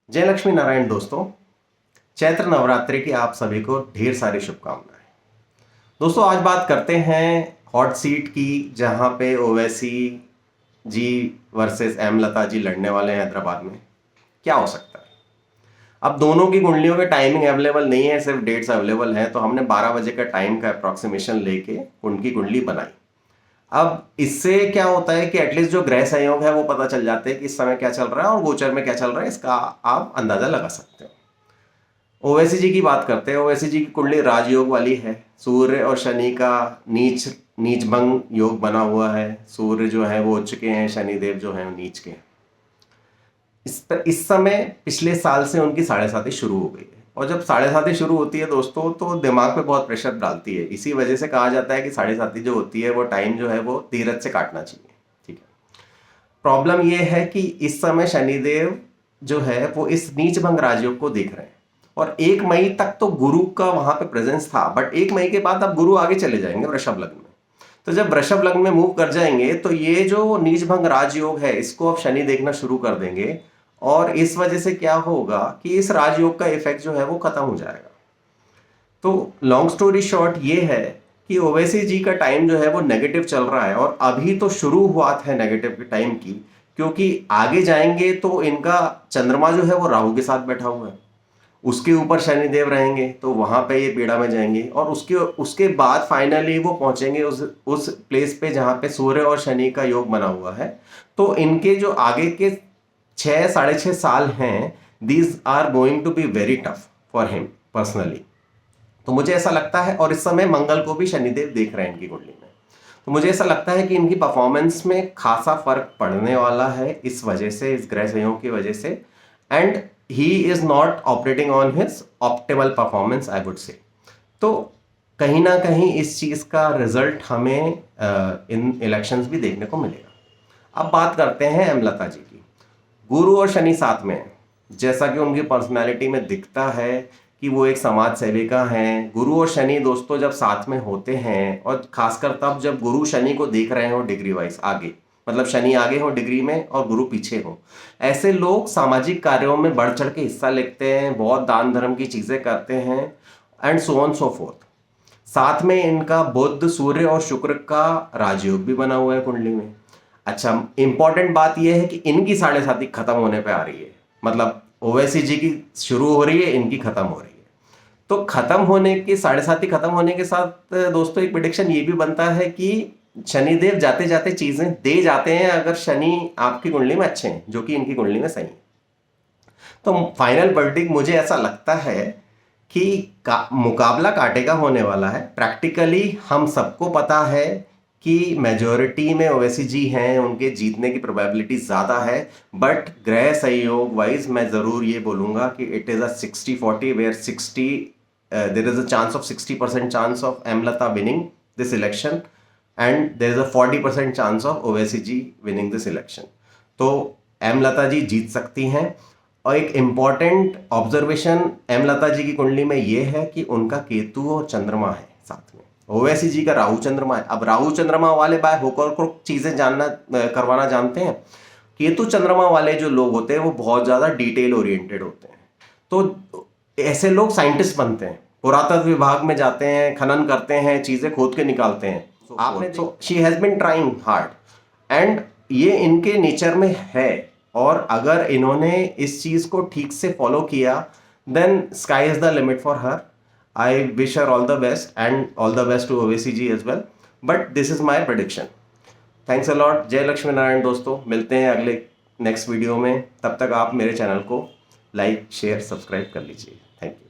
जय लक्ष्मी नारायण दोस्तों। चैत्र नवरात्रि की आप सभी को ढेर सारी शुभकामनाएं। दोस्तों आज बात करते हैं हॉट सीट की, जहां पे ओवैसी जी वर्सेस एमलता जी लड़ने वाले हैं हैदराबाद में। क्या हो सकता है? अब दोनों की कुंडलियों के टाइमिंग अवेलेबल नहीं है, सिर्फ डेट्स अवेलेबल है, तो हमने 12 बजे का टाइम का अप्रॉक्सीमेशन लेके उनकी कुंडली बनाई। अब इससे क्या होता है कि एटलीस्ट जो ग्रह संयोग है वो पता चल जाते हैं कि इस समय क्या चल रहा है और गोचर में क्या चल रहा है, इसका आप अंदाजा लगा सकते हो। ओवैसी जी की बात करते हैं। ओवैसी जी की कुंडली राजयोग वाली है। सूर्य और शनि का नीच नीच भंग योग बना हुआ है। सूर्य जो है वो उच्च के हैं, शनिदेव जो है वो नीच के हैं। इस समय पिछले साल से उनकी साढ़े साथी शुरू हो गई है, और जब साढ़े साथी शुरू होती है दोस्तों तो दिमाग पे बहुत प्रेशर डालती है। इसी वजह से कहा जाता है कि साढ़े साथी जो होती है वो टाइम जो है वो धीरज से काटना चाहिए। ठीक है। प्रॉब्लम ये है कि इस समय शनिदेव जो है वो इस नीच भंग राजयोग को देख रहे हैं, और 1 मई तक तो गुरु का वहां पे प्रेजेंस था, बट 1 मई के बाद अब गुरु आगे चले जाएंगे वृषभ लग्न में। तो जब वृषभ लग्न में मूव कर जाएंगे तो ये जो नीच भंग राजयोग है इसको अब शनि देखना शुरू कर देंगे, और इस वजह से क्या होगा कि इस राजयोग का इफेक्ट जो है वो खत्म हो जाएगा। तो लॉन्ग स्टोरी शॉर्ट ये है कि ओवैसी जी का टाइम जो है वो नेगेटिव चल रहा है, और अभी तो शुरुआत है नेगेटिव के टाइम की, क्योंकि आगे जाएंगे तो इनका चंद्रमा जो है वो राहु के साथ बैठा हुआ है, उसके ऊपर शनिदेव रहेंगे तो वहां पे ये पीड़ा में जाएंगे, और उसके उसके बाद फाइनली वो पहुंचेंगे उस प्लेस पे जहां पे सूर्य और शनि का योग बना हुआ है। तो इनके जो आगे के 6 साढ़े 6 साल हैं, these are going to be very tough for him personally. तो मुझे ऐसा लगता है, और इस समय मंगल को भी शनिदेव देख रहे हैं इनकी कुंडली में, तो मुझे ऐसा लगता है कि इनकी परफॉर्मेंस में खासा फर्क पड़ने वाला है इस वजह से, इस ग्रह संयोग की वजह से। And he is not operating on his optimal performance, I would say. तो कहीं ना कहीं इस चीज का रिजल्ट हमें इन इलेक्शंस भी देखने को मिलेगा। अब बात करते हैं हेमलता जी की। गुरु और शनि साथ में है, जैसा कि उनकी पर्सनालिटी में दिखता है कि वो एक समाज सेविका हैं। गुरु और शनि दोस्तों जब साथ में होते हैं, और खासकर तब जब गुरु शनि को देख रहे हो डिग्री वाइज आगे, मतलब शनि आगे हो डिग्री में और गुरु पीछे हो, ऐसे लोग सामाजिक कार्यों में बढ़ चढ़ के हिस्सा लेते हैं, बहुत दान धर्म की चीजें करते हैं, and so on so fourth. साथ में इनका बुध, सूर्य और शुक्र का राजयोग भी बना हुआ है कुंडली में। अच्छा, इंपॉर्टेंट बात यह है कि इनकी साढ़े साथी खत्म होने पे आ रही है, मतलब ओवैसी जी की शुरू हो रही है, इनकी खत्म हो रही है। तो खत्म होने के साढ़े साथी खत्म होने के साथ दोस्तों एक प्रिडिक्शन ये भी बनता है कि शनिदेव जाते जाते चीजें दे जाते हैं, अगर शनि आपकी कुंडली में अच्छे हैं, जो कि इनकी कुंडली में सही है। तो फाइनल वर्डिक्ट मुझे ऐसा लगता है कि मुकाबला कांटे का होने वाला है। प्रैक्टिकली हम सबको पता है कि मेजोरिटी में ओवैसी जी हैं, उनके जीतने की प्रोबेबिलिटी ज़्यादा है, बट ग्रह सहयोग वाइज मैं ज़रूर ये बोलूँगा कि it is a 60-40, where 60 there is a chance of 60% chance of एमलता winning this election, and there is a 40% chance of Owaisi ji winning this election. तो एमलता जी जीत सकती हैं। और एक इंपॉर्टेंट ऑब्जर्वेशन एमलता जी की कुंडली में यह है कि उनका केतु और चंद्रमा है साथ में। ओवैसी जी का राहु चंद्रमा है। अब राहु चंद्रमा वाले बाय हुक और क्रुक चीजें जानना करवाना जानते हैं। केतु चंद्रमा वाले जो लोग होते हैं वो बहुत ज्यादा डिटेल ओरिएंटेड होते हैं। तो ऐसे लोग साइंटिस्ट बनते हैं, पुरातत्व विभाग में जाते हैं, खनन करते हैं, चीजें खोद के निकालते हैं। आपने she has been trying hard, and ये इनके नेचर में है। और अगर इन्होंने इस चीज को ठीक से फॉलो किया, then sky is the limit for her. I wish her all the best, and all the best to Owaisi ji as well, but this is my prediction. Thanks a lot. जय लक्ष्मी नारायण दोस्तों, मिलते हैं अगले नेक्स्ट वीडियो में। तब तक आप मेरे चैनल को लाइक, शेयर, सब्सक्राइब कर लीजिए। Thank you.